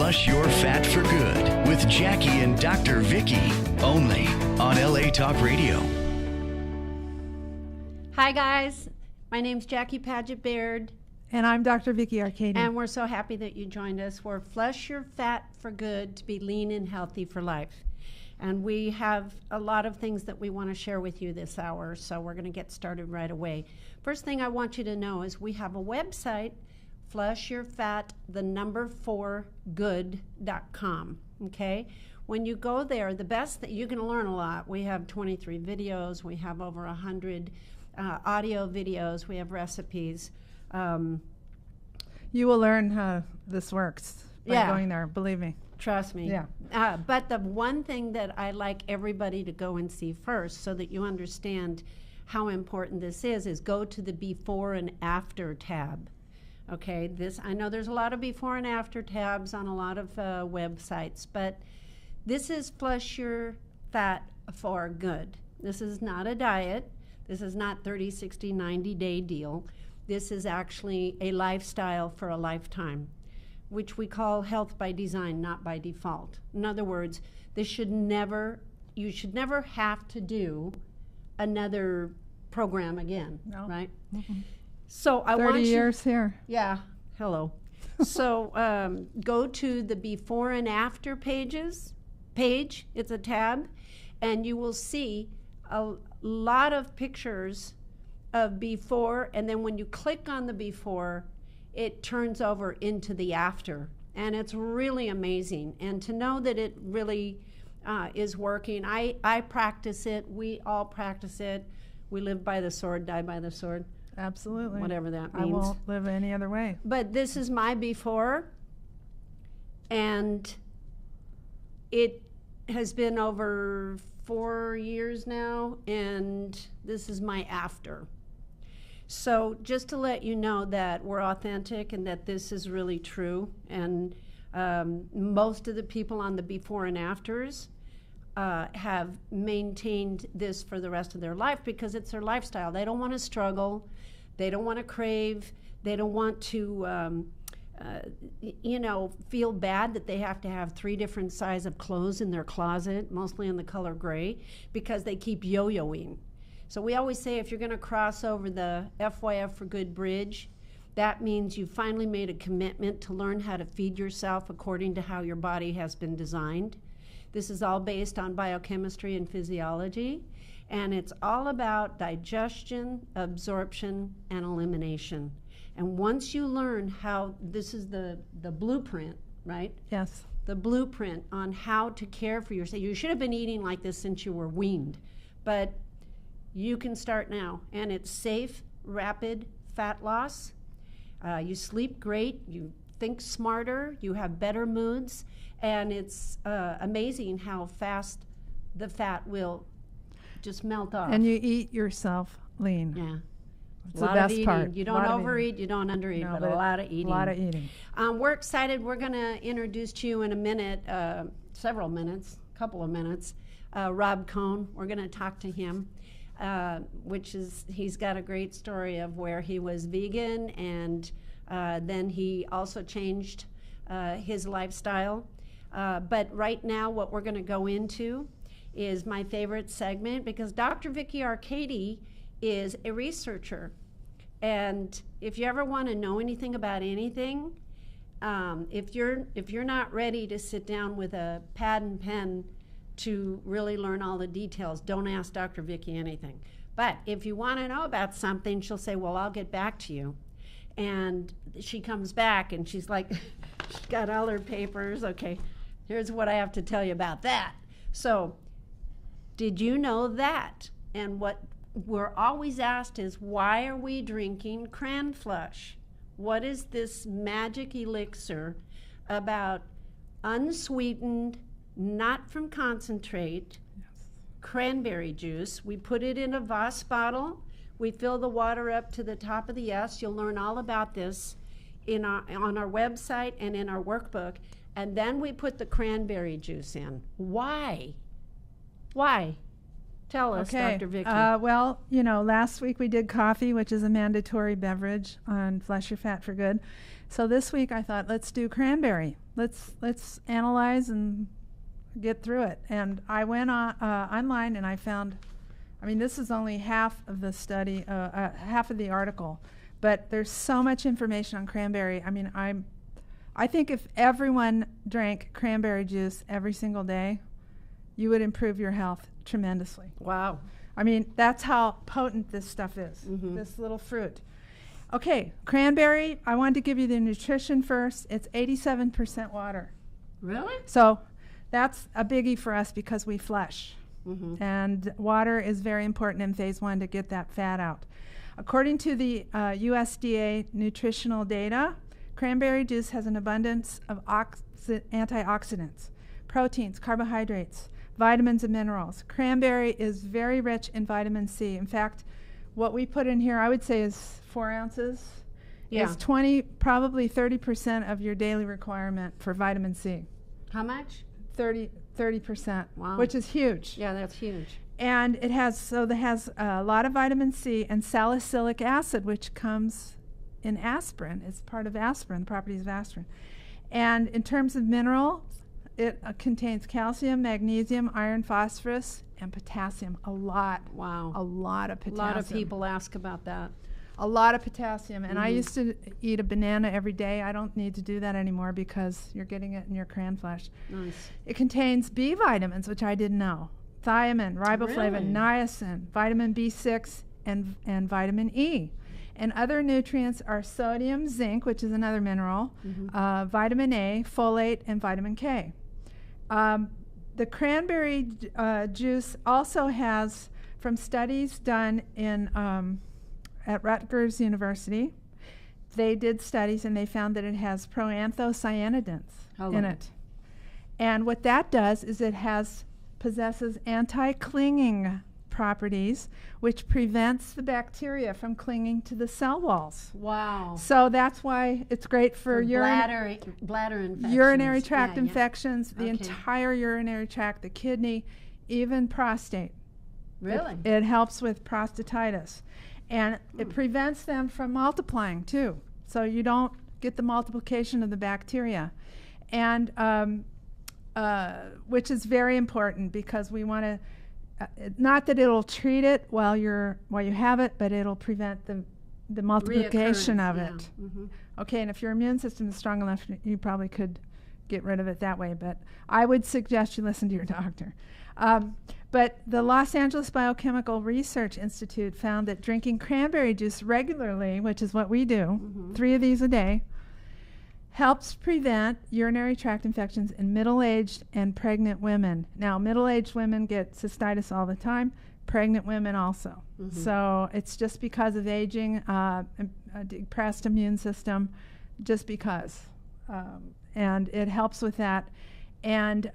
Flush your fat for good with Jackie and Dr. Vicky, only on LA Talk Radio. Hi guys, my name's Jackie Paget Baird. And I'm Dr. Vicky Arcady. And we're so happy that you joined us for Flush Your Fat for Good to be lean and healthy for life. And we have a lot of things that we want to share with you this hour, so we're going to get started right away. First thing I want you to know is we have a website, flushyourfat4good.com, okay? When you go there, the best that you're going to learn a lot. We have 23 videos, we have over 100 audio videos, we have recipes. You will learn how this works by going there, believe me. Trust me. Yeah. But the one thing that I like everybody to go and see first so that you understand how important this is go to the before and after tab. Okay, I know there's a lot of before and after tabs on a lot of websites, but this is Flush Your Fat for Good. This is not a diet. This is not 30, 60, 90-day deal. This is actually a lifestyle for a lifetime, which we call health by design, not by default. In other words, you should never have to do another program again, right? Mm-hmm. So I want 30 years here. Yeah, hello. So go to the before and after page. It's a tab, and you will see a lot of pictures of before, and then when you click on the before, it turns over into the after, and it's really amazing. And to know that it really is working, I practice it. We all practice it. We live by the sword, die by the sword. Absolutely. Whatever that means. I won't live any other way. But this is my before, and it has been over 4 years now, and this is my after. So just to let you know that we're authentic and that this is really true, and most of the people on the before and afters have maintained this for the rest of their life because it's their lifestyle. They don't want to struggle. They don't want to crave. They don't want to, feel bad that they have to have 3 different sizes of clothes in their closet, mostly in the color gray, because they keep yo-yoing. So we always say if you're going to cross over the FYF for Good bridge, that means you finally made a commitment to learn how to feed yourself according to how your body has been designed. This is all based on biochemistry and physiology, and it's all about digestion, absorption, and elimination. And once you learn how, this is the blueprint, right? Yes. The blueprint on how to care for yourself. You should have been eating like this since you were weaned, but you can start now, and it's safe, rapid fat loss. You sleep great, you think smarter, you have better moods, and it's amazing how fast the fat will just melt off. And you eat yourself lean. Yeah. It's the best part. You don't overeat, you don't undereat, but a lot of eating. A lot of eating. We're excited. We're going to introduce to you in a minute, couple of minutes, Rob Cohn. We're going to talk to him. He's got a great story of where he was vegan, and then he also changed his lifestyle. But right now what we're going to go into is my favorite segment, because Dr. Vicky Arcady is a researcher. And if you ever want to know anything about anything, if you're not ready to sit down with a pad and pen to really learn all the details, don't ask Dr. Vicky anything. But if you want to know about something, she'll say, well, I'll get back to you. And she comes back and she's like, she's got all her papers. Okay, here's what I have to tell you about that. So, did you know that? And what we're always asked is, why are we drinking CranFlush? What is this magic elixir about unsweetened, not from concentrate, cranberry juice? We put it in a Voss bottle. We fill the water up to the top of the S. You'll learn all about this on our website and in our workbook. And then we put the cranberry juice in. Why? Why? Tell us, Okay. Dr. Vicki. Well, last week we did coffee, which is a mandatory beverage on Flush Your Fat for Good. So this week I thought, let's do cranberry. Let's analyze and get through it. And I went online and I found, this is only half of the study, half of the article, but there's so much information on cranberry. I think if everyone drank cranberry juice every single day, you would improve your health tremendously. Wow. That's how potent this stuff is, this little fruit. Okay, cranberry, I wanted to give you the nutrition first. It's 87% water. Really? So that's a biggie for us because we flush. And water is very important in phase 1 to get that fat out. According to the USDA nutritional data, cranberry juice has an abundance of antioxidants, proteins, carbohydrates, vitamins and minerals. Cranberry is very rich in vitamin C. In fact, what we put in here, I would say, is 4 ounces. Yeah. Is probably 30% of your daily requirement for vitamin C. How much? 30%, Wow. which is huge. Yeah, that's huge. And it has a lot of vitamin C and salicylic acid, which comes in aspirin. It's part of aspirin, the properties of aspirin. And in terms of minerals, it contains calcium, magnesium, iron, phosphorus, and potassium. A lot. Wow. A lot of A potassium. lot of people ask about that. A lot of potassium. And I used to eat a banana every day. I don't need to do that anymore because you're getting it in your CranFlush. Nice. It contains B vitamins, which I didn't know. Thiamine, riboflavin, Really? niacin, vitamin B6, and vitamin E. And other nutrients are sodium, zinc, which is another mineral, vitamin A, folate, and vitamin K. The cranberry juice also has, from studies done at Rutgers University, they did studies and they found that it has proanthocyanidins in it. And what that does is it possesses anti-clinging properties, which prevents the bacteria from clinging to the cell walls. Wow. So that's why it's great for bladder infections. urinary tract Yeah, yeah. infections, the Okay. entire urinary tract, the kidney, even prostate. Really? It helps with prostatitis. And it prevents them from multiplying too. So you don't get the multiplication of the bacteria. And which is very important because we want to, not that it'll treat it while you have it, but it'll prevent the multiplication of it. Okay, and if your immune system is strong enough, you probably could get rid of it that way. But I would suggest you listen to your doctor. But the Los Angeles Biochemical Research Institute found that drinking cranberry juice regularly, which is what we do, 3 of these a day, helps prevent urinary tract infections in middle-aged and pregnant women. Now, middle-aged women get cystitis all the time, pregnant women also. So it's just because of aging, a depressed immune system, just because. And it helps with that. And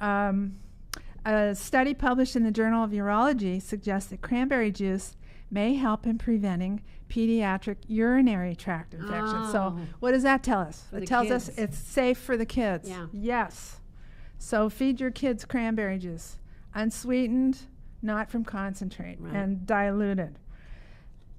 a study published in the Journal of Urology suggests that cranberry juice may help in preventing pediatric urinary tract infections. So what does that tell us? It tells us it's safe for the kids. Yeah. Yes. So feed your kids cranberry juice, unsweetened, not from concentrate, and diluted.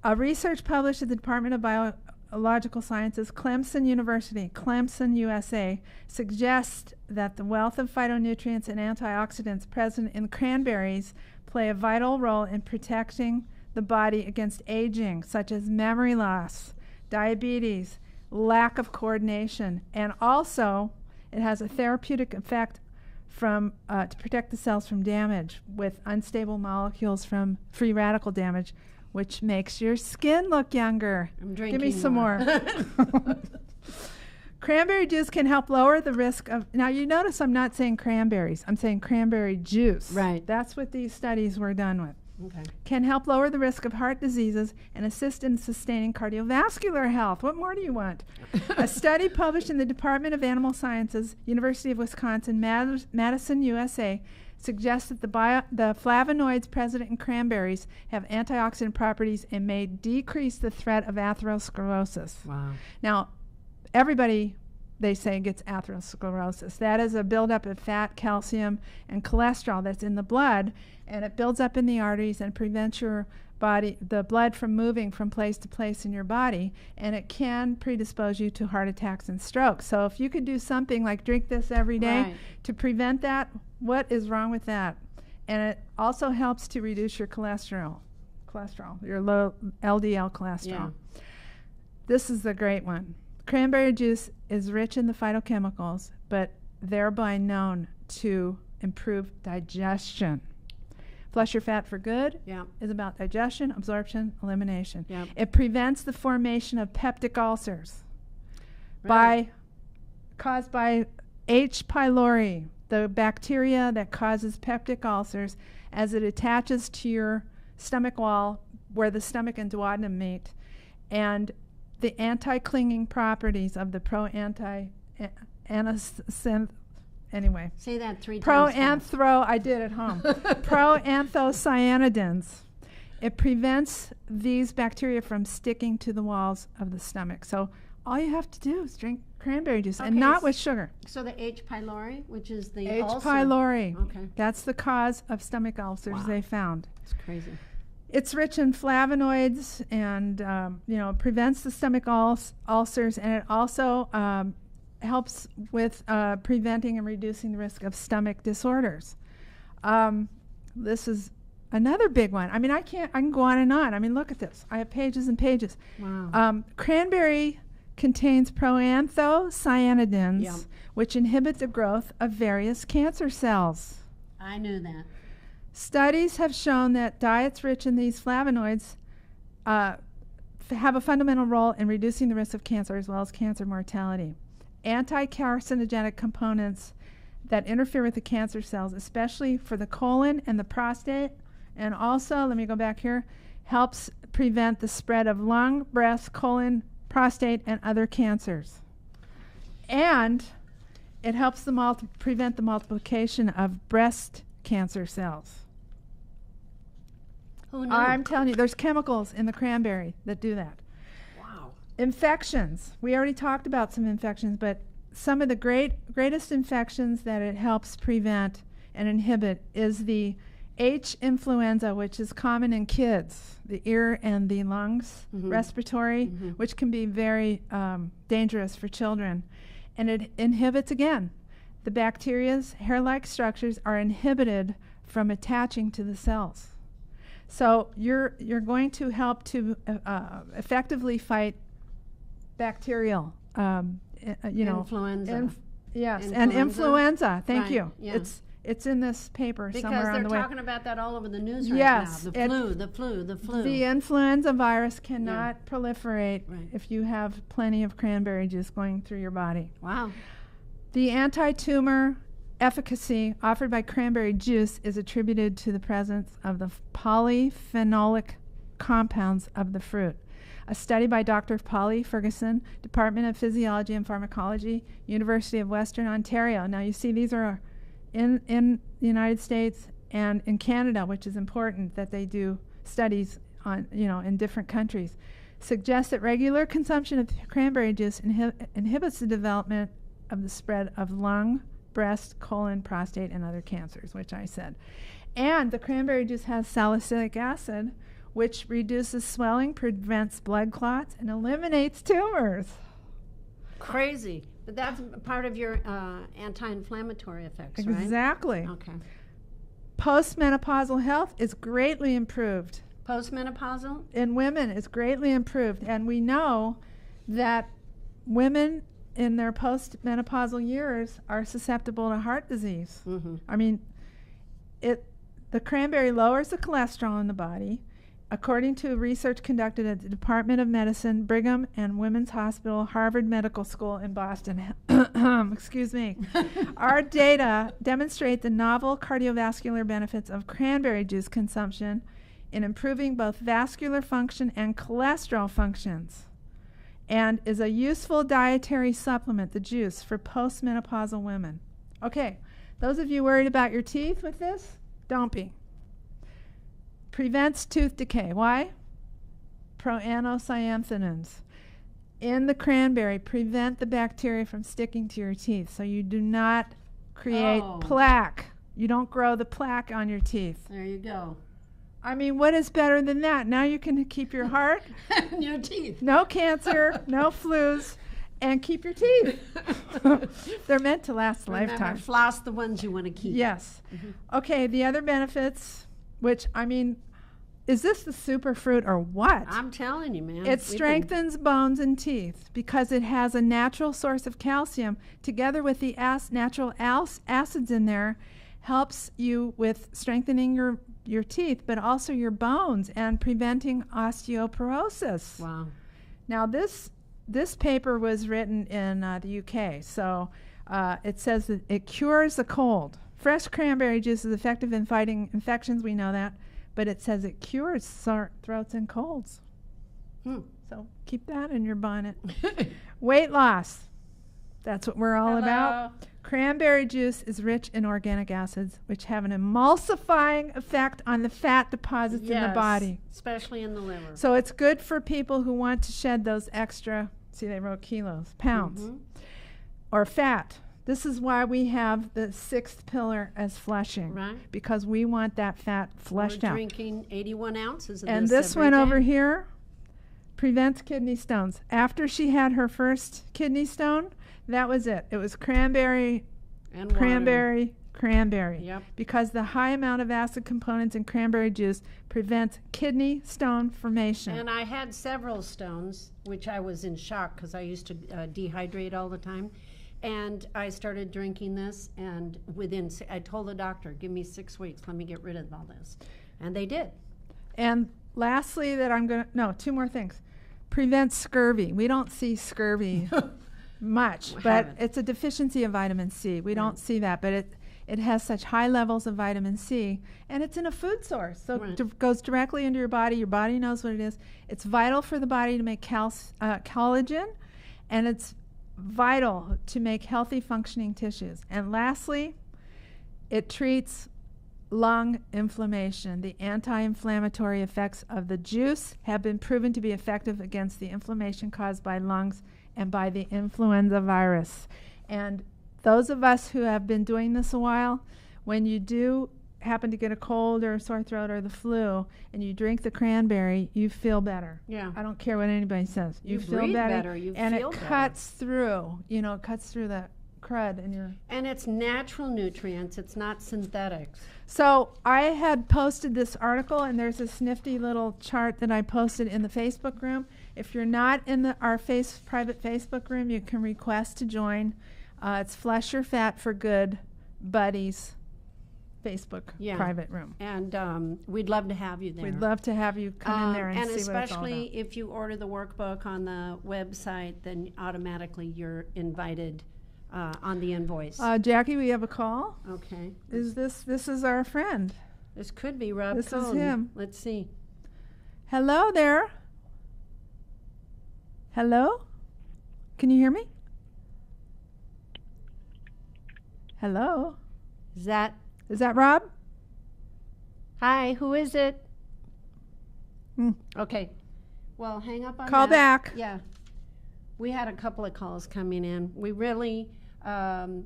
A research published at the Department of Biological Sciences, Clemson University, Clemson, USA, suggests that the wealth of phytonutrients and antioxidants present in cranberries play a vital role in protecting the body against aging, such as memory loss, diabetes, lack of coordination, and also it has a therapeutic effect to protect the cells from damage with unstable molecules from free radical damage, which makes your skin look younger. I'm drinking Give me some more. Cranberry juice can help lower the risk of, now you notice I'm not saying cranberries, I'm saying cranberry juice. Right. That's what these studies were done with. Okay. Can help lower the risk of heart diseases and assist in sustaining cardiovascular health. What more do you want? A study published in the Department of Animal Sciences, University of Wisconsin, Madison, USA, suggests that the flavonoids present in cranberries have antioxidant properties and may decrease the threat of atherosclerosis. Wow. Now, everybody they say gets atherosclerosis. That is a buildup of fat, calcium, and cholesterol that's in the blood, and it builds up in the arteries and prevents your the blood from moving from place to place in your body, and it can predispose you to heart attacks and strokes. So if you could do something like drink this every day to prevent that, what is wrong with that? And it also helps to reduce your cholesterol, your low LDL cholesterol. Yeah. This is the great one. Cranberry juice is rich in the phytochemicals, but thereby known to improve digestion. Flush Your Fat for Good is about digestion, absorption, elimination. Yep. It prevents the formation of peptic ulcers caused by H. pylori, the bacteria that causes peptic ulcers, as it attaches to your stomach wall where the stomach and duodenum meet. And the anti-clinging properties of the anyway. Say that 3 times. I did at home. Proanthocyanidins. It prevents these bacteria from sticking to the walls of the stomach. So all you have to do is drink cranberry juice, and not with sugar. So the H. pylori, which is the H. ulcer. pylori. Okay. That's the cause of stomach ulcers they found. It's crazy. It's rich in flavonoids, and prevents the stomach ulcers, and it also helps with preventing and reducing the risk of stomach disorders. This is another big one. I mean, I can go on and on. I mean, look at this. I have pages and pages. Wow. Cranberry contains proanthocyanidins, which inhibit the growth of various cancer cells. I knew that. Studies have shown that diets rich in these flavonoids have a fundamental role in reducing the risk of cancer as well as cancer mortality. Anti-carcinogenic components that interfere with the cancer cells, especially for the colon and the prostate, and also, let me go back here, helps prevent the spread of lung, breast, colon, prostate, and other cancers. And it helps prevent the multiplication of breast cancer cells. Who knew? I'm telling you, there's chemicals in the cranberry that do that. Infections. We already talked about some infections, but some of the greatest infections that it helps prevent and inhibit is the H. influenza, which is common in kids, the ear and the lungs, respiratory, which can be very dangerous for children. And it inhibits, again, the bacteria's hair-like structures are inhibited from attaching to the cells. So you're going to help to effectively fight bacterial, influenza. And influenza. Thank you. Yeah. It's in this paper somewhere on the way. Because they're talking about that all over the news right yes, now. The flu. The influenza virus cannot proliferate if you have plenty of cranberry juice going through your body. Wow. The anti-tumor efficacy offered by cranberry juice is attributed to the presence of the polyphenolic compounds of the fruit. A study by Dr. Polly Ferguson, Department of Physiology and Pharmacology, University of Western Ontario. Now you see these are in the United States and in Canada, which is important that they do studies on, in different countries, suggests that regular consumption of cranberry juice inhibits the development of the spread of lung, breast, colon, prostate, and other cancers, which I said. And the cranberry juice has salicylic acid, which reduces swelling, prevents blood clots, and eliminates tumors. Crazy. But that's part of your anti-inflammatory effects, right? Exactly. Okay. Postmenopausal health is greatly improved. Postmenopausal? In women is greatly improved. And we know that women in their postmenopausal years are susceptible to heart disease. I mean, the cranberry lowers the cholesterol in the body. According to research conducted at the Department of Medicine, Brigham and Women's Hospital, Harvard Medical School in Boston, excuse me, our data demonstrate the novel cardiovascular benefits of cranberry juice consumption in improving both vascular function and cholesterol functions, and is a useful dietary supplement, the juice, for postmenopausal women. Okay, those of you worried about your teeth with this, don't be. Prevents tooth decay. Why? Proanthocyanidins. in the cranberry prevent the bacteria from sticking to your teeth, so you do not create plaque. You don't grow the plaque on your teeth. There you go. I mean, what is better than that? Now you can keep your heart, your teeth, no cancer, no flus, and keep your teeth. They're meant to last a lifetime. Floss the ones you want to keep. Yes. Okay, the other benefits, which, I mean, is this the superfruit or what? I'm telling you, man. It strengthens bones and teeth because it has a natural source of calcium together with the natural acids in there, helps you with strengthening your teeth, but also your bones and preventing osteoporosis. Wow. Now, this paper was written in the UK, so it says that it cures a cold. Fresh cranberry juice is effective in fighting infections, we know that, but it says it cures sore throats and colds. So keep that in your bonnet. Weight loss. That's what we're all about. Cranberry juice is rich in organic acids, which have an emulsifying effect on the fat deposits in the body. Especially in the liver. So it's good for people who want to shed those extra, see they wrote kilos, pounds, or fat. This is why we have the 6th pillar as flushing, right? Because we want that fat flushed out. We're drinking 81 ounces of and this one over here prevents kidney stones. After she had her first kidney stone, that was it. It was cranberry, and cranberry, cranberry. Yep. Because the high amount of acid components in cranberry juice prevents kidney stone formation. And I had several stones, which I was in shock because I used to dehydrate all the time. And I started drinking this, and I told the doctor, give me 6 weeks, let me get rid of all this. And they did. And lastly, two more things. Prevents scurvy. We don't see scurvy much, but it's a deficiency of vitamin C. We don't see that, but it has such high levels of vitamin C, and it's in a food source, so it goes directly into your body. Your body knows what it is. It's vital for the body to make collagen, and it's vital to make healthy functioning tissues. And lastly, it treats lung inflammation. The anti-inflammatory effects of the juice have been proven to be effective against the inflammation caused by lungs and by the influenza virus. And those of us who have been doing this a while, when you do happen to get a cold or a sore throat or the flu and you drink the cranberry, you feel better. Yeah. I don't care what anybody says. You feel better. And it cuts through, it cuts through the crud in your... And it's natural nutrients. It's not synthetics. So I had posted this article, and there's this nifty little chart that I posted in the Facebook room. If you're not in our private Facebook room, you can request to join. It's Flush Your Fat for Good Buddies Facebook private room. And we'd love to have you there. We'd love to have you come in there and see what it's all about. And especially if you order the workbook on the website, then automatically you're invited on the invoice. Jackie, we have a call. Okay. This is our friend. This could be Rob Cohn. This is him. Let's see. Hello there. Hello? Can you hear me? Hello? Is that Rob? Hi, who is it? Okay. Well, hang up on Call back. Yeah. We had a couple of calls coming in. We really,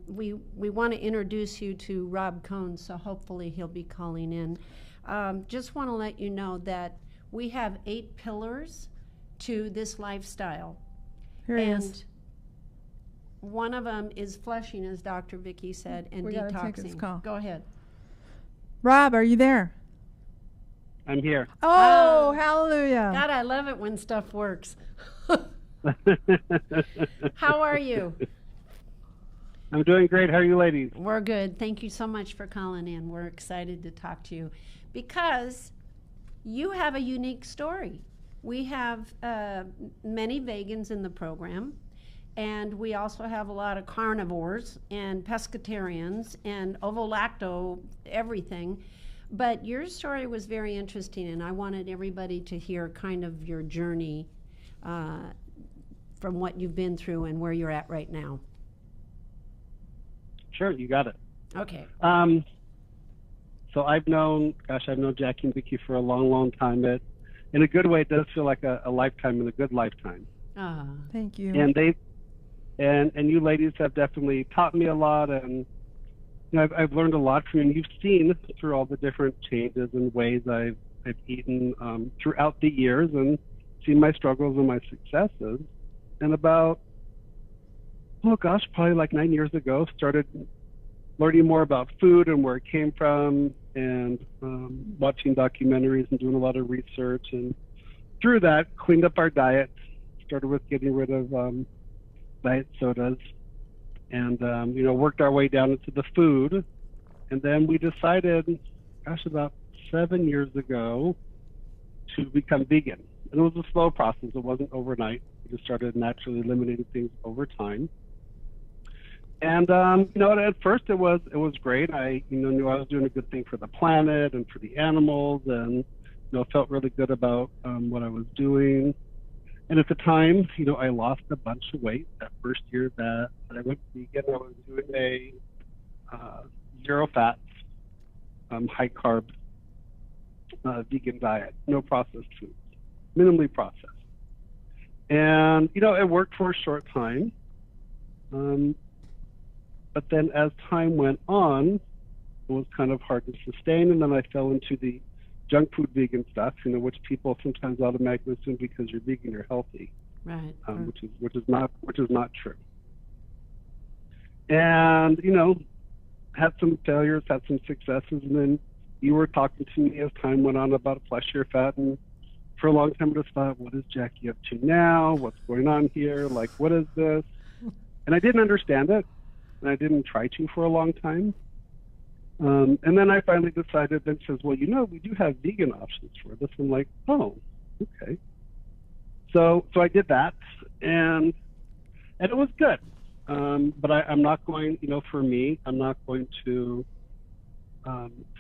we want to introduce you to Rob Cohn, so hopefully he'll be calling in. Just want to let you know that we have 8 pillars to this lifestyle. Here he is. One of them is flushing, as Dr. Vicki said, and we detoxing. gotta take this call. Go ahead. Rob, are you there? I'm here. Oh, hallelujah. God, I love it when stuff works. How are you? I'm doing great. How are you ladies? We're good. Thank you so much for calling in. We're excited to talk to you because you have a unique story. We have many vegans in the program, and we also have a lot of carnivores and pescatarians and ovo-lacto everything. But your story was very interesting, and I wanted everybody to hear kind of your journey from what you've been through and where you're at right now. Sure, you got it. Okay. So I've known Jackie and Vicki for a long, long time. In a good way, it does feel like a lifetime and a good lifetime. Ah. Thank you. And and you ladies have definitely taught me a lot, and I've learned a lot from you. And you've seen through all the different changes and ways I've eaten throughout the years, and seen my struggles and my successes. And about, oh gosh, probably like 9 years ago, started learning more about food and where it came from, and watching documentaries and doing a lot of research. And through that, cleaned up our diet, started with getting rid of diet sodas, and worked our way down into the food. And then we decided, gosh, about 7 years ago, to become vegan. And it was a slow process. It wasn't overnight. We just started naturally eliminating things over time. And at first it was great. I knew I was doing a good thing for the planet and for the animals, and felt really good about what I was doing. And at the time, I lost a bunch of weight. That first year that I went vegan, I was doing a zero fats, high carb vegan diet, no processed foods, minimally processed. And it worked for a short time. But then as time went on, it was kind of hard to sustain, and then I fell into the junk food vegan stuff, which people sometimes automatically assume because you're vegan, you're healthy, Right. which is not true. And had some failures, had some successes, and then you were talking to me as time went on about flesh your fat, and for a long time I just thought, what is Jackie up to now? What's going on here? Like, what is this? And I didn't understand it. And I didn't try to for a long time. And then I finally decided, then says, well, we do have vegan options for this. I'm like, oh, okay. So I did that, and it was good. But I'm not going, for me, I'm not going to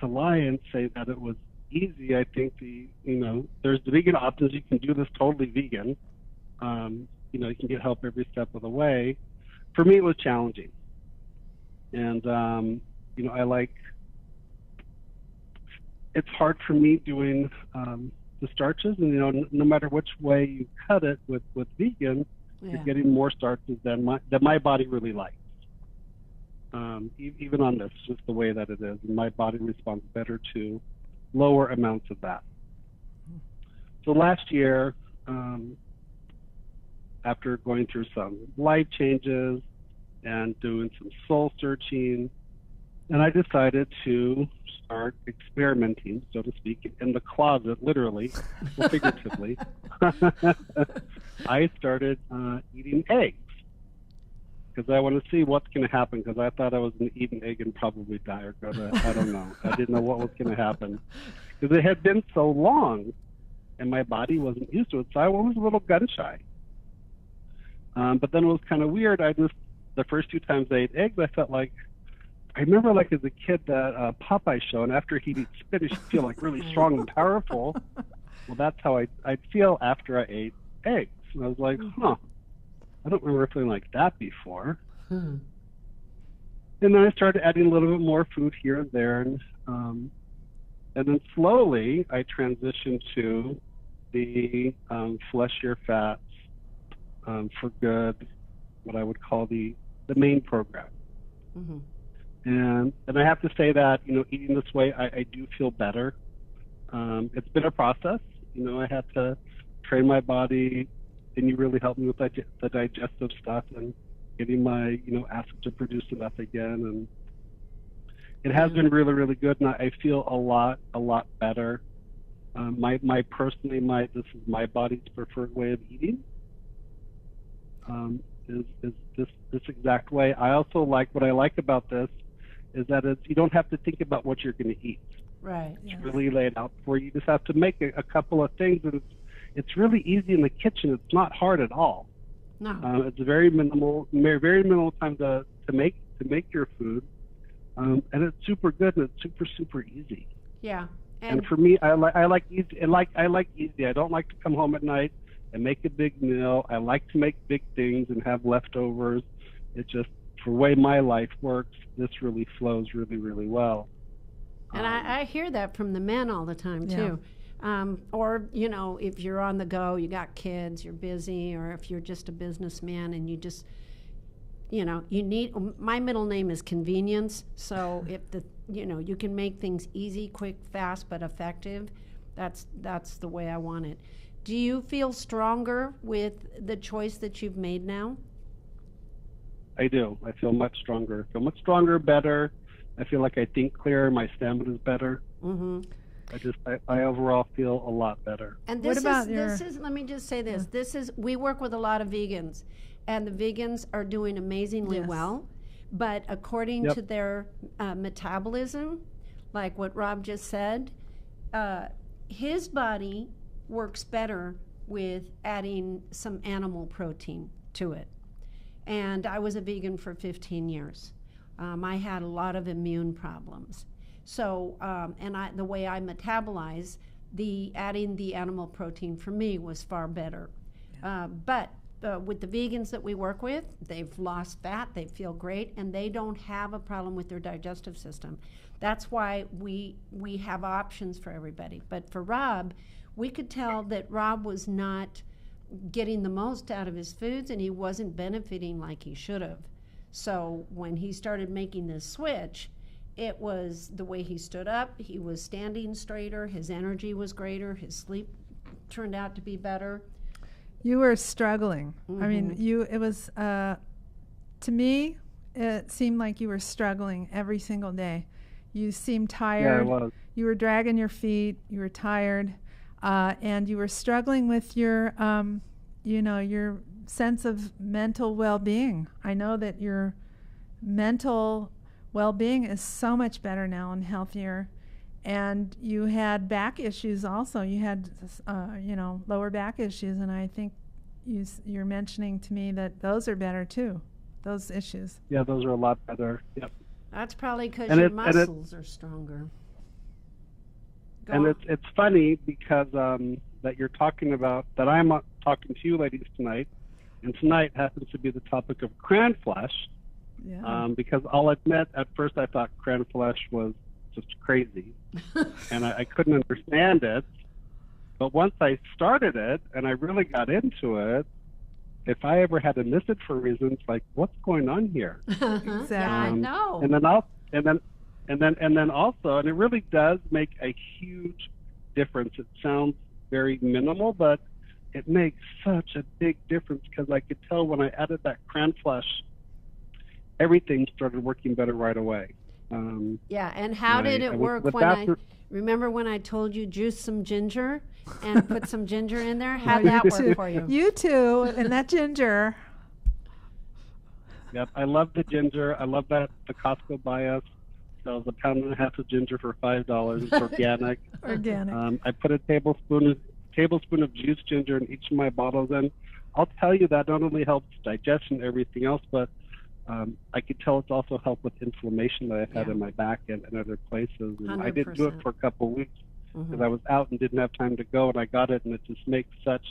lie and say that it was easy. I think there's the vegan options. You can do this totally vegan. You can get help every step of the way. For me, it was challenging. And, it's hard for me doing the starches, and, no matter which way you cut it with vegan, Yeah. you're getting more starches than my body really likes. Even on this, just the way that it is, and my body responds better to lower amounts of that. So last year, after going through some life changes and doing some soul searching, and I decided to start experimenting, so to speak, in the closet, literally, or figuratively. I started eating eggs because I want to see what's going to happen, because I thought I was going to eat an egg and probably die or go to, I don't know. I didn't know what was going to happen because it had been so long and my body wasn't used to it, so I was a little gun shy. But then it was kind of weird. The first 2 times I ate eggs, I felt like, I remember like as a kid that Popeye show, and after he'd eat spinach, he'd feel like really strong and powerful. Well, that's how I'd feel after I ate eggs. And I was like, I don't remember feeling like that before. And then I started adding a little bit more food here and there, and then slowly I transitioned to the flesh your fats for good, what I would call the main program. Mm-hmm. And I have to say that, eating this way, I do feel better. It's been a process. I had to train my body, and you really helped me with the digestive stuff and getting my, acid to produce enough again. And it has been really, really good, and I feel a lot better. This is my body's preferred way of eating. Is this exact way. I also what I like about this is that you don't have to think about what you're going to eat. Right. It's really laid out for you. You just have to make a couple of things, and it's really easy in the kitchen. It's not hard at all. No. It's very minimal time to make your food, and it's super good, and it's super easy. Yeah. And for me, I like easy. I like easy. I don't like to come home at night and make a big meal. I like to make big things and have leftovers. It just, for the way my life works, this really flows really, really well. And I hear that from the men all the time, too. Or, if you're on the go, you got kids, you're busy, or if you're just a businessman and you just, you need, my middle name is convenience. So if you can make things easy, quick, fast, but effective, that's the way I want it. Do you feel stronger with the choice that you've made now? I do. I feel much stronger. Better. I feel like I think clearer. My stamina is better. Mm-hmm. I overall feel a lot better. And this is, let me just say this. We work with a lot of vegans, and the vegans are doing amazingly well. But according to their metabolism, like what Rob just said, his body works better with adding some animal protein to it. And I was a vegan for 15 years. I had a lot of immune problems. So, the way I metabolize, adding the animal protein for me was far better. But with the vegans that we work with, they've lost fat, they feel great, and they don't have a problem with their digestive system. That's why we have options for everybody. But for Rob, we could tell that Rob was not getting the most out of his foods, and he wasn't benefiting like he should have. So when he started making this switch, it was the way he stood up. He was standing straighter. His energy was greater. His sleep turned out to be better. You were struggling. Mm-hmm. I mean, it was, to me, it seemed like you were struggling every single day. You seemed tired. Yeah, I was. You were dragging your feet. You were tired. And you were struggling with your sense of mental well-being. I know that your mental well-being is so much better now and healthier. And you had back issues also. You had, lower back issues, and I think you're mentioning to me that those are better too, those issues. Yeah, those are a lot better. Yep. That's probably because your muscles are stronger. It's funny because that you're talking about, that I'm talking to you ladies tonight, and tonight happens to be the topic of CranFlush. Yeah. Because I'll admit, at first I thought CranFlush was just crazy, and I couldn't understand it. But once I started it and I really got into it, if I ever had to miss it for reasons like, what's going on here? Exactly. I know. And then also, and it really does make a huge difference. It sounds very minimal, but it makes such a big difference, because I could tell when I added that CranFlush, everything started working better right away. And how did it work remember when I told you juice some ginger and put some ginger in there? How'd that work for you? You too, and that ginger. Yep, I love the ginger. I love that the Costco buy us sells 1.5 pounds of ginger for $5. It's organic. Organic. I put a tablespoon of juiced ginger in each of my bottles, and I'll tell you that not only helps digestion and everything else, but I could tell it's also helped with inflammation that I've had in my back and other places. And I didn't do it for a couple of weeks because I was out and didn't have time to go, and I got it, and it just makes such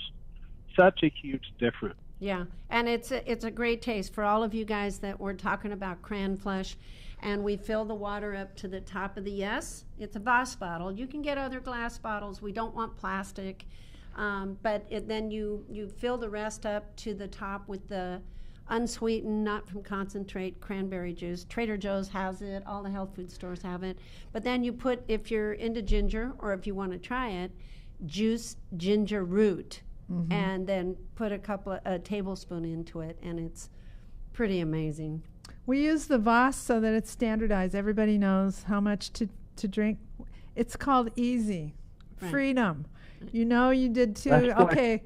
a huge difference. Yeah, and it's a great taste. For all of you guys that we're talking about CranFlush, and we fill the water up to the top of the yes. It's a Voss bottle. You can get other glass bottles. We don't want plastic. Then you fill the rest up to the top with the unsweetened, not from concentrate cranberry juice. Trader Joe's has it. All the health food stores have it. But then you put, if you're into ginger or if you want to try it, juice ginger root, and then put a tablespoon into it, and it's pretty amazing. We use the Voss so that it's standardized. Everybody knows how much to drink. It's called easy. Right. Freedom. You know, you did too. Okay,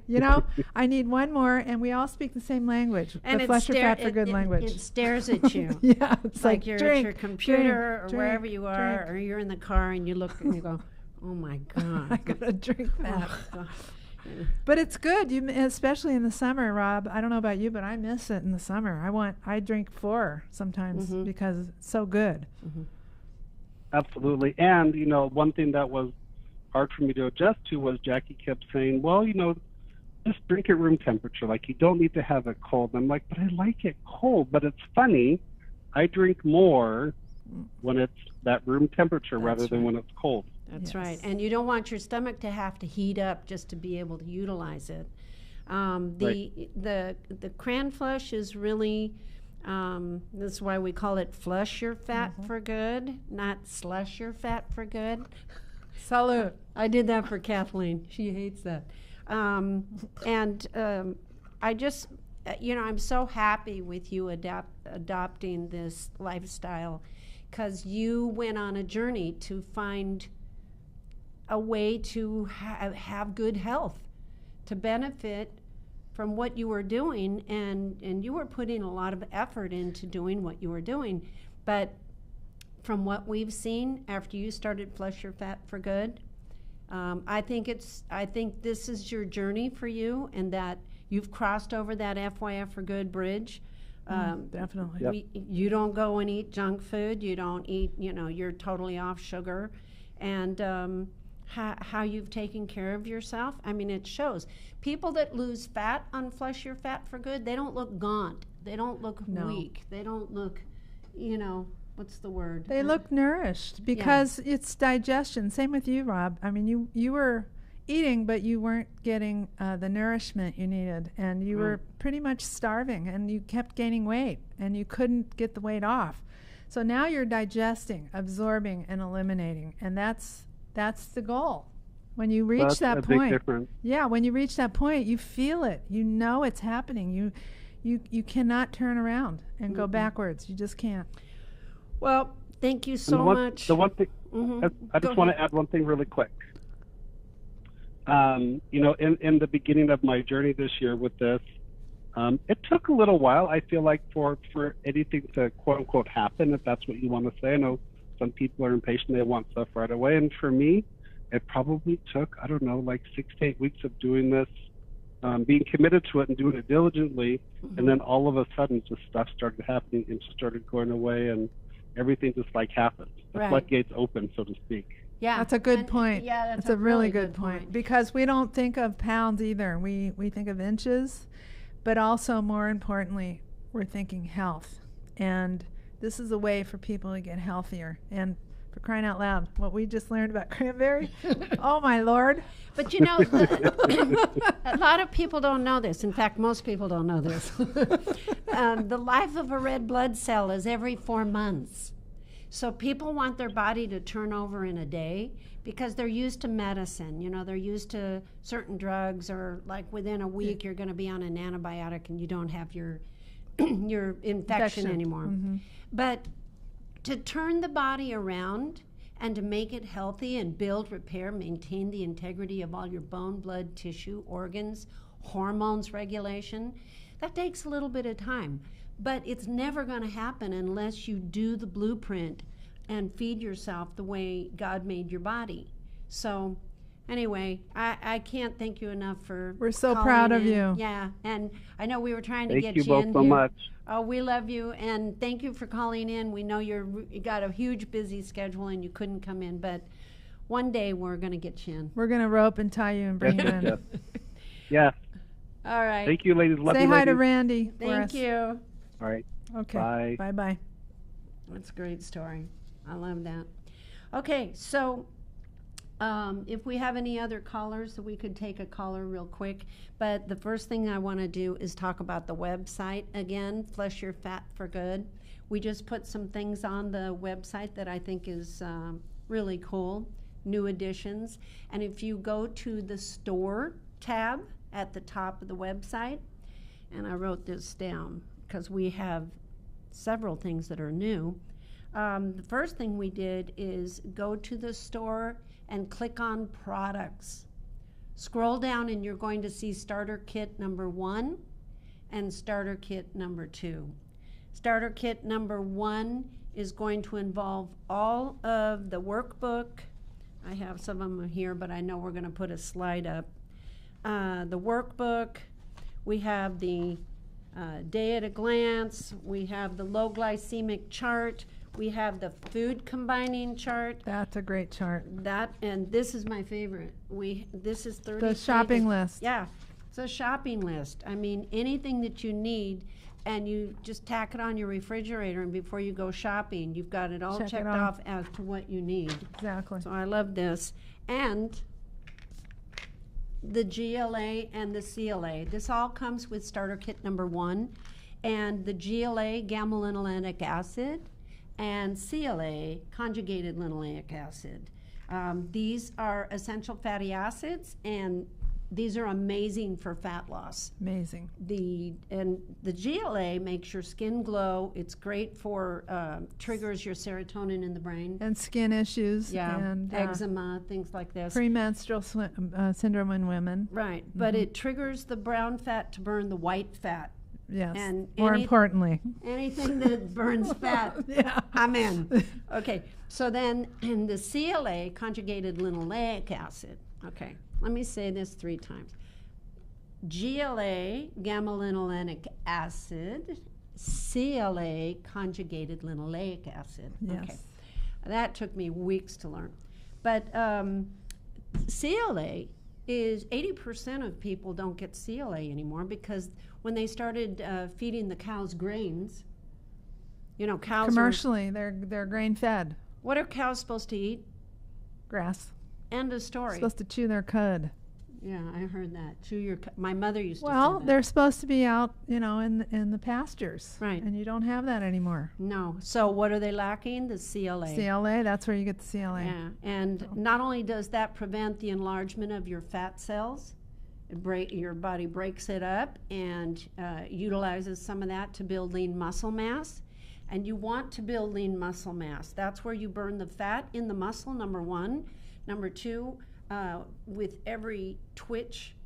I need one more, and we all speak the same language. And the Flush Your Fat for Good language. It stares at you. Yeah, it's like you're drink, at your computer drink, or wherever you are, drink. or you're in the car and you look and you go, oh my God. I gotta drink that. Oh, But it's good, especially in the summer, Rob. I don't know about you, but I miss it in the summer. I drink 4 sometimes because it's so good. Absolutely. And, one thing that was hard for me to adjust to was Jackie kept saying, well, just drink at room temperature. Like, you don't need to have it cold. And I'm like, but I like it cold. But it's funny, I drink more when it's that room temperature rather than when it's cold. That's right. And you don't want your stomach to have to heat up just to be able to utilize it. The CranFlush is really, that's why we call it flush your fat for good, not slush your fat for good. Salute. I did that for Kathleen. She hates that. I just, I'm so happy with you adopting this lifestyle, because you went on a journey to find a way to have good health, to benefit from what you were doing, and you were putting a lot of effort into doing what you were doing. But from what we've seen after you started Flush Your Fat for Good, I think this is your journey for you, and that you've crossed over that FYF for Good bridge. Definitely. You don't go and eat junk food. You don't eat, you're totally off sugar. And how you've taken care of yourself, I mean, it shows. People that lose fat on Flush Your Fat for Good, they don't look gaunt. They don't look weak. They don't look, what's the word? They look nourished because it's digestion. Same with you, Rob. I mean, you were eating, but you weren't getting the nourishment you needed, and you were pretty much starving, and you kept gaining weight, and you couldn't get the weight off. So now you're digesting, absorbing, and eliminating, and that's the goal. When you reach that point, big difference. Yeah, when you reach that point, you feel it. You know it's happening. You cannot turn around and go backwards. You just can't. Well, thank you so much. The one thing, I just want to add one thing really quick. In the beginning of my journey this year with this, it took a little while, I feel like, for anything to quote unquote happen, if that's what you want to say. I know some people are impatient, they want stuff right away. And for me, it probably took, 6 to 8 weeks of doing this, being committed to it and doing it diligently. And then all of a sudden, just stuff started happening and just started going away, and everything just happened. The floodgates open, so to speak. Yeah, that's a good point. Yeah, that's a really good point, because we don't think of pounds either. We think of inches, but also more importantly, we're thinking health. And this is a way for people to get healthier. And for crying out loud, what we just learned about cranberry, oh my Lord. But a lot of people don't know this. In fact, most people don't know this. The life of a red blood cell is every 4 months. So people want their body to turn over in a day because they're used to medicine. They're used to certain drugs, or like within a week you're going to be on an antibiotic and you don't have your infection anymore. But to turn the body around and to make it healthy and build, repair, maintain the integrity of all your bone, blood, tissue, organs, hormones regulation, that takes a little bit of time. But it's never going to happen unless you do the blueprint and feed yourself the way God made your body. So anyway, I can't thank you enough for We're so proud of in. you. Yeah, and I know we were trying to get you you both in so here. much. Oh, we love you, and thank you for calling in. We know you got a huge busy schedule and you couldn't come in, but one day we're going to get you in. We're going to rope and tie you and bring you in. Yes. All right. Thank you, ladies. Love Say you, hi to ladies. Randy. Thank you. All right. Okay. Bye. Bye-bye. That's a great story. I love that. Okay, so if we have any other callers, so we could take a caller real quick. But the first thing I want to do is talk about the website again, Flush Your Fat for Good. We just put some things on the website that I think is really cool, new additions. And if you go to the store tab at the top of the website, and I wrote this down because we have several things that are new. The first thing we did is go to the store and click on products. Scroll down and you're going to see starter kit number 1 and starter kit number 2. Starter kit number 1 is going to involve all of the workbook. I have some of them here, but I know we're going to put a slide up. The workbook, we have the day at a glance, we have the low glycemic chart, we have the food combining chart. That's a great chart. And this is my favorite. This is 30 The shopping list. Yeah, it's a shopping list. I mean, anything that you need and you just tack it on your refrigerator, and before you go shopping, you've got it all Check it checked off. off as to what you need. Exactly. So I love this. And the GLA and the CLA. This all comes with starter kit number 1. And the GLA, gamma-linolenic acid, and CLA, conjugated linoleic acid. These are essential fatty acids, and these are amazing for fat loss. Amazing. The GLA makes your skin glow. It's great for triggers your serotonin in the brain. And skin issues. Yeah, And eczema, things like this. premenstrual syndrome in women. Right, but it triggers the brown fat to burn the white fat. Yes. And More importantly. anything that burns fat, Yeah. I'm in. Okay, so then in the CLA, conjugated linoleic acid. Okay, let me say this 3 times. GLA, gamma-linolenic acid, CLA, conjugated linoleic acid. Yes. Okay, that took me weeks to learn. But CLA is 80% of people don't get CLA anymore because when they started feeding the cows grains, you know, cows Commercially, they're grain fed. what are cows supposed to eat? Grass. End of story. Supposed to chew their cud. Yeah, I heard that. My mother used to Well, say that. they're supposed to be out, in the pastures. Right. And you don't have that anymore. No. So what are they lacking? The CLA. CLA, that's where you get the CLA. Yeah, and not only does that prevent the enlargement of your fat cells, your body breaks it up and utilizes some of that to build lean muscle mass. And you want to build lean muscle mass. That's where you burn the fat in the muscle, number 1. Number 2, with every twitch,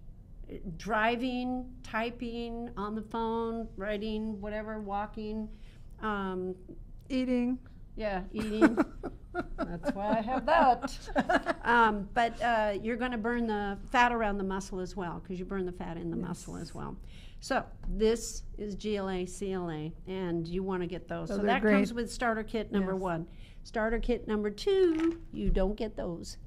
driving, typing, on the phone, writing, whatever, walking, Eating. yeah, eating. That's why I have that. But you're going to burn the fat around the muscle as well, because you burn the fat in the muscle as well. So this is GLA, CLA, and you want to get those. So that comes with starter kit number 1. Starter kit number 2, you don't get those.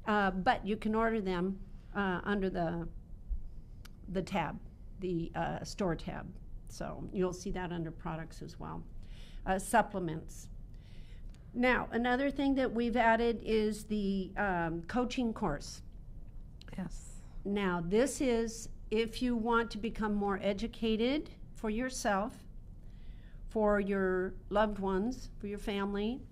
But you can order them under the tab, the store tab. So you'll see that under products as well. Supplements. Now, another thing that we've added is the coaching course. Yes. Now, this is if you want to become more educated for yourself, for your loved ones, for your family,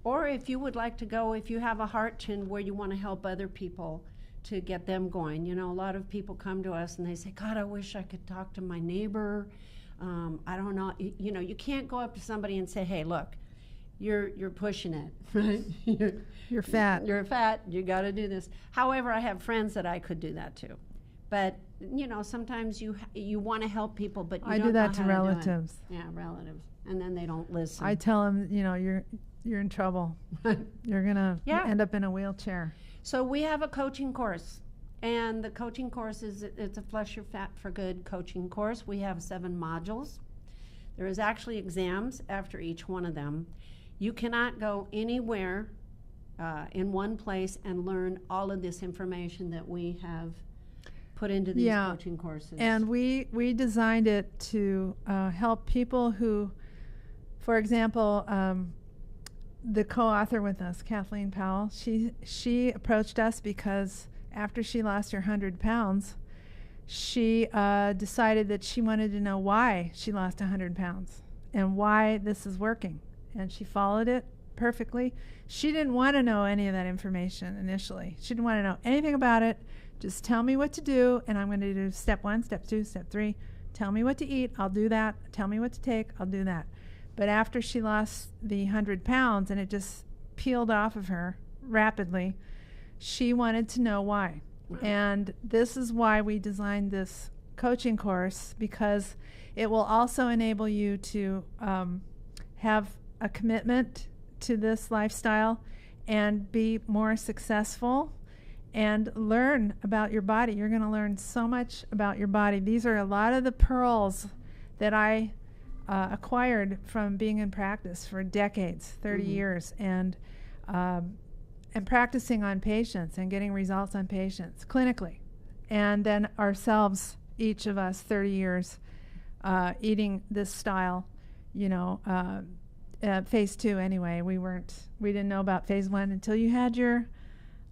or if you would like to go, if you have a heart and where you want to help other people to get them going. You know, a lot of people come to us and they say, God, I wish I could talk to my neighbor. I don't know. You know, you can't go up to somebody and say, hey, look, you're pushing it, right? You're fat. You're fat. You got to do this. However, I have friends that I could do that to. But, you know, sometimes you want to help people, but you I don't do that know to how relatives. do it. Yeah, relatives. And then they don't listen. I tell them, you're in trouble. You're going to end up in a wheelchair. So we have a coaching course. And the coaching course it's a Flush Your Fat for Good coaching course. We have 7 modules. There is actually exams after each one of them. You cannot go anywhere in one place and learn all of this information that we have put into these coaching courses. And we designed it to help people who, for example, the co-author with us, Kathleen Powell, she approached us because after she lost her 100 pounds, she decided that she wanted to know why she lost 100 pounds and why this is working. And she followed it perfectly. She didn't want to know any of that information initially. She didn't want to know anything about it. Just tell me what to do, and I'm going to do step 1, step 2, step 3. Tell me what to eat, I'll do that. Tell me what to take, I'll do that. But after she lost the 100 pounds and it just peeled off of her rapidly, she wanted to know why. And this is why we designed this coaching course, because it will also enable you to have a commitment to this lifestyle and be more successful and learn about your body. You're going to learn so much about your body. These are a lot of the pearls that I acquired from being in practice for decades, 30 years, and practicing on patients and getting results on patients clinically. And then ourselves, each of us, 30 years eating this style, phase 2 anyway. We didn't know about phase 1 until you had your,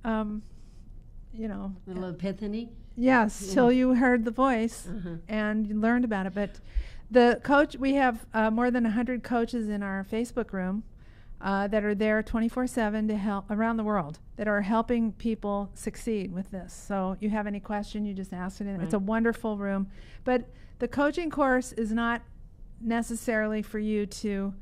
Little epiphany. Yes, till you heard the voice and you learned about it. But we have more than 100 coaches in our Facebook room that are there 24/7 to help around the world, that are helping people succeed with this. So you have any question, you just ask it. Right. It's a wonderful room. But the coaching course is not necessarily for you to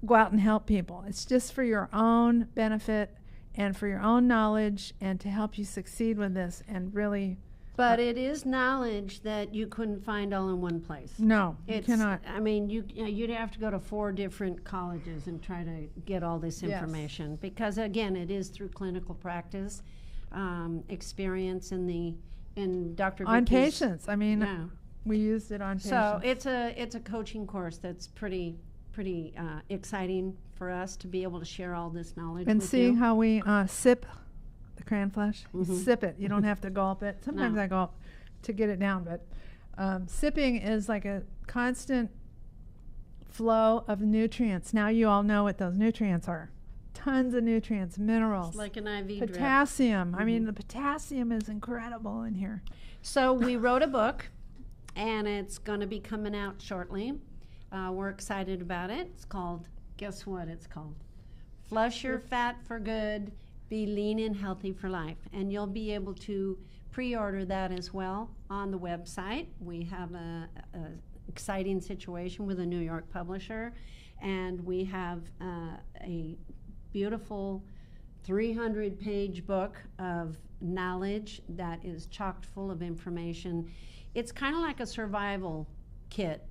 go out and help people. It's just for your own benefit and for your own knowledge and to help you succeed with this and really. But it is knowledge that you couldn't find all in one place. No, you cannot. I mean, you'd have to go to 4 different colleges and try to get all this information. Yes. Because again, it is through clinical practice, experience in Dr. Vicky's. On patients. I mean, we used it on patients. So it's a coaching course that's pretty exciting for us to be able to share all this knowledge and with seeing you. how we sip the CranFlush. You sip it. You don't have to gulp it. Sometimes I gulp to get it down, but sipping is like a constant flow of nutrients. Now you all know what those nutrients are. Tons of nutrients, minerals. It's like an IV potassium. I mean, the potassium is incredible in here. So we wrote a book, and it's going to be coming out shortly. We're excited about it. It's called, guess what it's called? Flush Your Fat for Good, Be Lean and Healthy for Life. And you'll be able to pre-order that as well on the website. We have a exciting situation with a New York publisher, and we have a beautiful 300-page book of knowledge that is chock full of information. It's kind of like a survival kit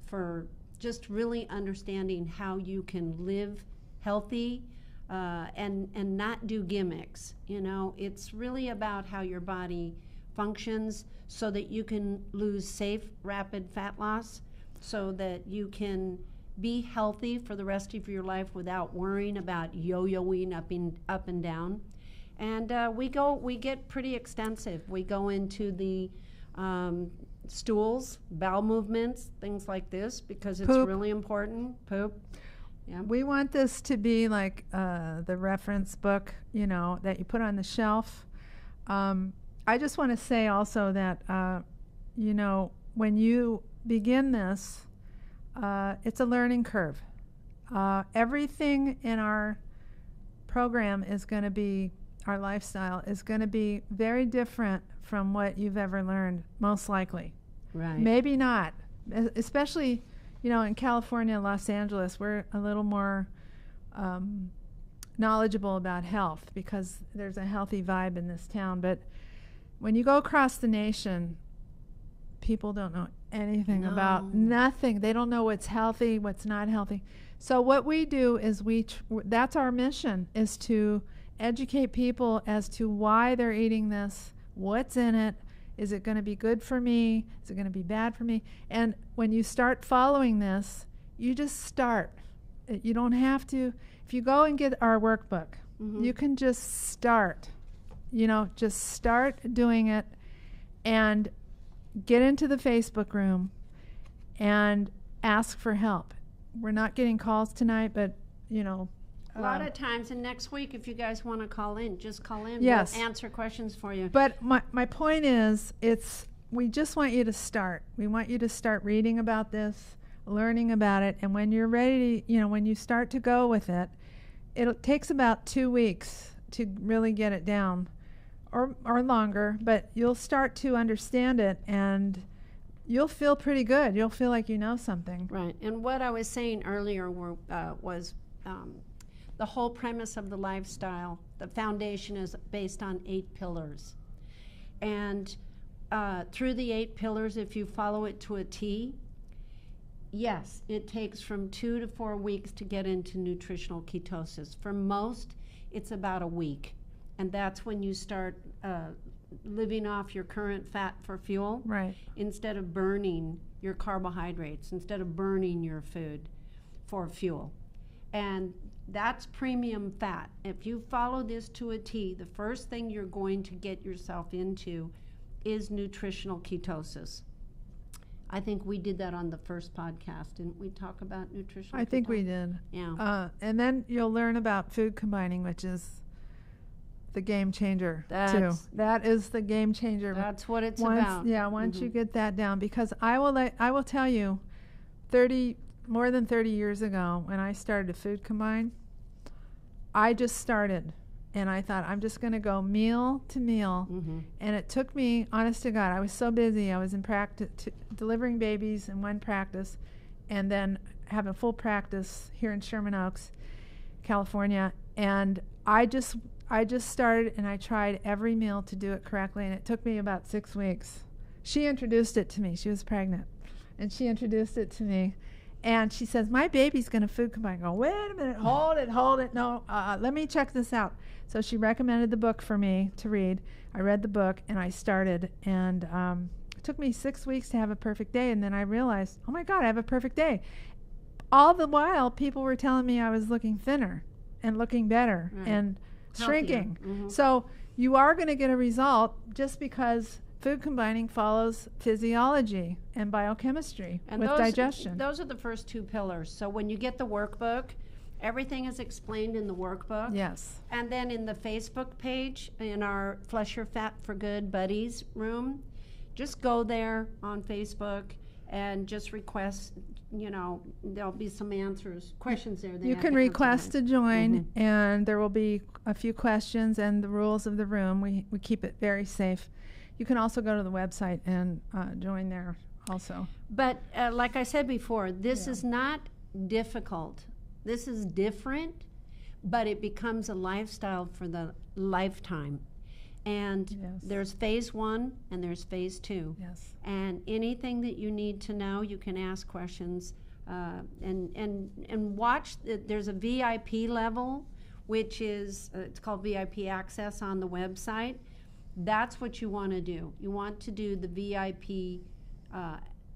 for just really understanding how you can live healthy and not do gimmicks. It's really about how your body functions so that you can lose safe, rapid fat loss, so that you can be healthy for the rest of your life without worrying about yo-yoing up and down. And we get pretty extensive. We go into the stools, bowel movements, things like this, because it's really important. Poop. Yeah. We want this to be like the reference book, that you put on the shelf. I just want to say also that, when you begin this, it's a learning curve. Everything in our program is going to be, our lifestyle is going to be very different from what you've ever learned, most likely. Right. Maybe not. Especially, in California, Los Angeles, we're a little more knowledgeable about health because there's a healthy vibe in this town. But when you go across the nation, people don't know anything about nothing. They don't know what's healthy, what's not healthy. So what we do is that's our mission, is to educate people as to why they're eating this, what's in it. Is it going to be good for me? Is it going to be bad for me? And when you start following this, you just start. You don't have to. If you go and get our workbook, you can just start. Just start doing it and get into the Facebook room and ask for help. We're not getting calls tonight, but, a lot of times, and next week, if you guys want to call in, just call in. Yes. We'll answer questions for you. But my point is, we just want you to start. We want you to start reading about this, learning about it, and when you're ready to, when you start to go with it, it takes about 2 weeks to really get it down, or longer, but you'll start to understand it, and you'll feel pretty good. You'll feel like you know something. Right. And what I was saying earlier was the whole premise of the lifestyle, the foundation is based on 8 pillars. And through the 8 pillars, if you follow it to a T, yes, it takes from 2 to 4 weeks to get into nutritional ketosis. For most, it's about a week. And that's when you start living off your current fat for fuel. Right. Instead of burning your carbohydrates, instead of burning your food for fuel. And that's premium fat. If you follow this to a T, the first thing you're going to get yourself into is nutritional ketosis. I think we did that on the first podcast. Didn't we talk about nutrition? I think we did. Yeah. And then you'll learn about food combining, which is the game changer too. That is the game changer. That's what it's about. Yeah, once you get that down, because I will tell you, more than 30 years ago, when I started to food combine, I just started, and I thought I'm just going to go meal to meal, and it took me, honest to God, I was so busy. I was in practice, delivering babies in one practice, and then having full practice here in Sherman Oaks, California, and I just started, and I tried every meal to do it correctly, and it took me about 6 weeks. She introduced it to me. She was pregnant, and she introduced it to me, and she says, my baby's going to food combine. I go, wait a minute, hold it. No, let me check this out. So she recommended the book for me to read. I read the book, and I started, and it took me 6 weeks to have a perfect day, and then I realized, oh my God, I have a perfect day. All the while, people were telling me I was looking thinner and looking better and shrinking. So you are going to get a result just because food combining follows physiology and biochemistry and with digestion. Those are the first two pillars. So when you get the workbook, everything is explained in the workbook. Yes. And then in the Facebook page, in our Flush Your Fat for Good Buddies room, just go there on Facebook and just request, there'll be some questions there. You can request to join, and there will be a few questions and the rules of the room. We keep it very safe. You can also go to the website and join there also. But like I said before, this is not difficult. This is different, but it becomes a lifestyle for the lifetime. And there's phase 1 and there's phase 2. Yes. And anything that you need to know, you can ask questions and watch. There's a VIP level, which is it's called VIP Access on the website. That's what you want to do. You want to do the VIP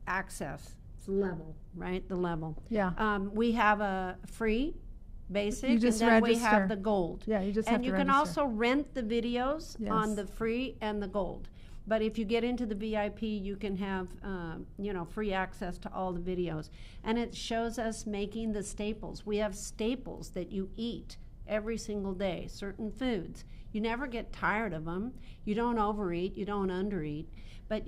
access level, right? The level. Yeah. We have a free, basic, you just and then register. We have the gold. Yeah, you just have to register. And you can also rent the videos on the free and the gold. But if you get into the VIP, you can have, free access to all the videos. And it shows us making the staples. We have staples that you eat every single day, certain foods. You never get tired of them. You don't overeat, you don't undereat. But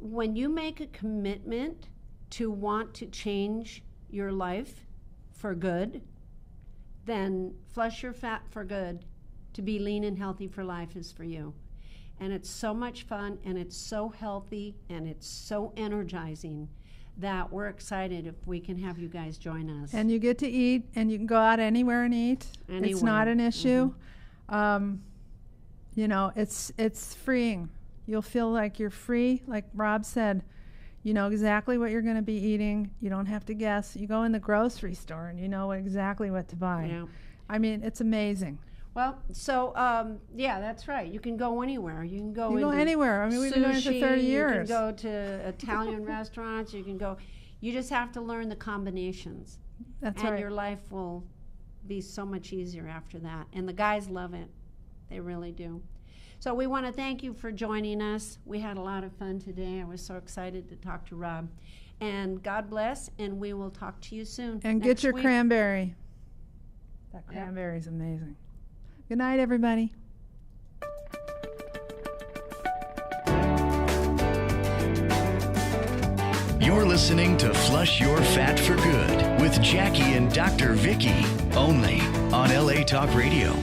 when you make a commitment to want to change your life for good, then Flush Your Fat for Good, to be lean and healthy for life, is for you. And it's so much fun, and it's so healthy, and it's so energizing that we're excited if we can have you guys join us. And you get to eat, and you can go out anywhere and eat. Anywhere. It's not an issue. It's freeing. You'll feel like you're free. Like Rob said, you know exactly what you're going to be eating. You don't have to guess. You go in the grocery store and you know exactly what to buy. Yeah. I mean, it's amazing. Well, so that's right. You can go anywhere. You can go anywhere. I mean, we've been doing it for 30 years. You can go to Italian restaurants. You can go. You just have to learn the combinations. That's right. And your life will be so much easier after that. And the guys love it. They really do. So we want to thank you for joining us. We had a lot of fun today. I was so excited to talk to Rob. And God bless, and we will talk to you soon. And get your cranberry. That cranberry is amazing. Good night, everybody. You're listening to Flush Your Fat for Good with Jackie and Dr. Vicky, only on LA Talk Radio.